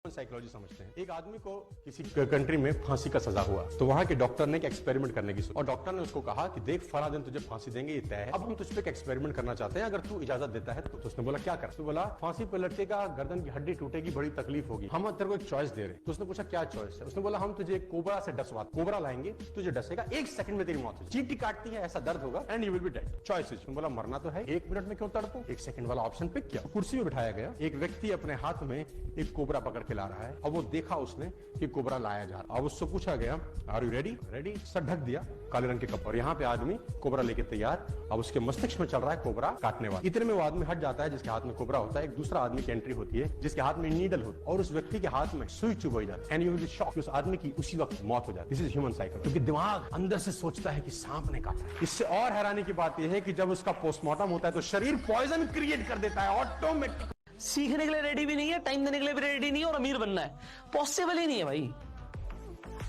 Psychology समझते हैं। एक आदमी को किसी कंट्री में फांसी का सजा हुआ, तो वहां के डॉक्टर ने एक एक्सपेरिमेंट करने की सोची और डॉक्टर ने उसको कहा कि देख फला दिन तुझे फांसी देंगे, ये तय है। अब हम तुझ पे एक एक्सपेरिमेंट करना चाहते हैं, अगर तू इजाजत देता है तो उसने बोला क्या कर? तो बोला फांसी पे लटकेगा, गर्दन की हड्डी टूटेगी, बड़ी तकलीफ होगी, हम तेरे को एक चॉइस दे रहे हैं। तो उसने पूछा क्या चॉइस है? उसने बोला हम तुझे कोबरा से डसवा, कोबरा लाएंगे, तुझे डसेगा, 1 सेकंड में तेरी मौत हो, चींटी काटती है ऐसा दर्द होगा and you will be dead. Choice है। बोला मरना तो है, 1 मिनट में क्यों तड़पो? 1 सेकंड वाला ऑप्शन पिक किया। कुर्सी में बिठाया गया, एक व्यक्ति अपने हाथ में एक कोबरा पकड़ के ला रहा है। अब वो देखा उसने कि कोबरा लाया जा रहा। अब उससे पूछा गया आर यू रेडी? रेडी। सर ढक दिया काले रंग के कपड़े और यहाँ पे आदमी कोबरा लेके तैयार। अब उसके मस्तिष्क में चल रहा है कोबरा काटने वाला। इतने में वो आदमी हट जाता है जिसके हाथ में कोबरा होता है। एक दूसरा आदमी की एंट्री होती है जिसके हाथ में नीडल होती है और उस व्यक्ति के हाथ में सुई चुभ जाती है and you will be shocked. उस आदमी की उसी वक्त मौत हो जाती है। This is human cycle. क्योंकि दिमाग अंदर से सोचता है कि सांप ने काटा। इससे और हैरानी की बात यह है कि जब उसका पोस्टमार्टम होता है तो शरीर पॉइजन क्रिएट कर देता है ऑटोमेटिक। सीखने के लिए रेडी भी नहीं है, टाइम देने के लिए भी रेडी नहीं है और अमीर बनना है पॉसिबल ही नहीं है भाई।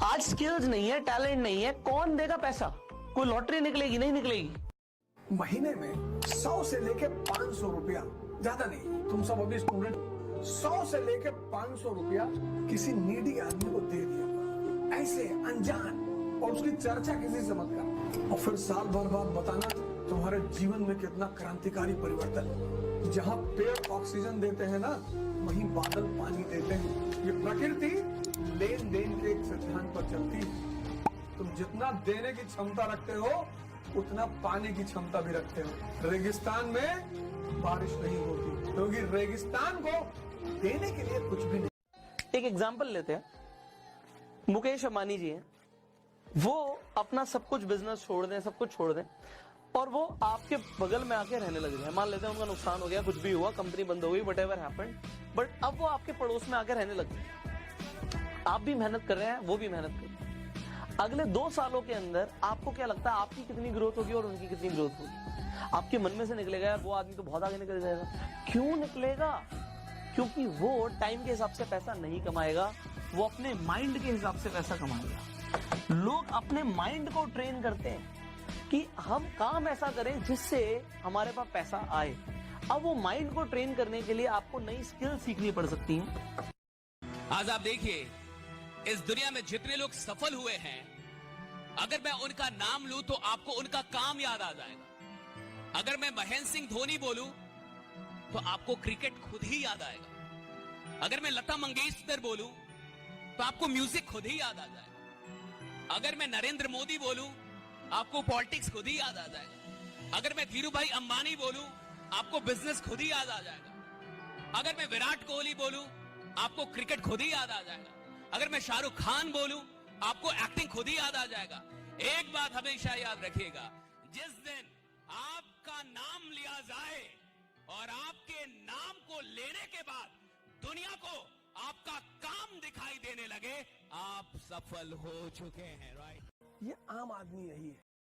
आज स्किल्स नहीं है, टैलेंट नहीं है, कौन देगा पैसा? कोई लॉटरी निकलेगी? नहीं निकलेगी। महीने में 100 से लेके 500 रुपया, ज्यादा नहीं, तुम सब अभी स्टूडेंट, 100 से लेके 500 रुपया किसी नीडी आदमी को दे दिया ऐसे अनजान, और उसकी चर्चा किसी से मत कर, और फिर साल भर बाद बताना तुम्हारे जीवन में कितना क्रांतिकारी परिवर्तन। जहाँ पेड़ ऑक्सीजन देते हैं ना, वहीं बादल पानी देते हैं। ये प्रकृति लेन देन के एक सिद्धांत पर चलती है। तुम जितना देने की क्षमता रखते हो उतना पाने की क्षमता भी रखते हो। रेगिस्तान में बारिश नहीं होती क्योंकि रेगिस्तान को देने के लिए कुछ भी नहीं। एक एग्जांपल लेते हैं, मुकेश अंबानी जी हैं, वो अपना सब कुछ बिजनेस छोड़ दें, सब कुछ छोड़ दें और वो आपके बगल में आके रहने लग गए। मान लेते हैं उनका नुकसान हो गया, कुछ भी हुआ, कंपनी बंद हो गई, व्हाटएवर हैपेंड, बट अब वो आपके पड़ोस में आके रहने लग गए। आप भी मेहनत कर रहे हैं, वो भी मेहनत कर रहे हैं। अगले 2 सालों के अंदर आपको क्या लगता है आपकी कितनी ग्रोथ होगी और उनकी कितनी ग्रोथ होगी? आपके मन में से निकलेगा यार वो आदमी तो बहुत आगे निकल जाएगा। क्यों निकलेगा? क्योंकि वो टाइम के हिसाब से पैसा नहीं कमाएगा, वो अपने माइंड के हिसाब से पैसा कमाएगा। लोग अपने माइंड को ट्रेन करते हैं कि हम काम ऐसा करें जिससे हमारे पास पैसा आए। अब वो माइंड को ट्रेन करने के लिए आपको नई स्किल सीखनी पड़ सकती है। आज आप देखिए इस दुनिया में जितने लोग सफल हुए हैं, अगर मैं उनका नाम लूं तो आपको उनका काम याद आ जाएगा। अगर मैं महेंद्र सिंह धोनी बोलूं तो आपको क्रिकेट खुद ही याद आएगा। अगर मैं लता मंगेशकर बोलूं तो आपको म्यूजिक खुद ही याद आ जाएगा। अगर मैं नरेंद्र मोदी बोलूं आपको पॉलिटिक्स खुद ही याद आ जाएगा। अगर मैं धीरू भाई अंबानी बोलूं आपको बिजनेस खुद ही याद आ जाएगा। अगर मैं विराट कोहली बोलूं आपको क्रिकेट खुद ही याद आ जाएगा। अगर मैं शाहरुख खान बोलूं आपको एक्टिंग खुद ही याद आ जाएगा। एक बात हमेशा याद रखिएगा, जिस दिन आपका नाम लिया जाए और आपके नाम को लेने के बाद दुनिया को आपका काम दिखाई देने लगे, आप सफल हो चुके हैं। राइट? ये आम आदमी यही है।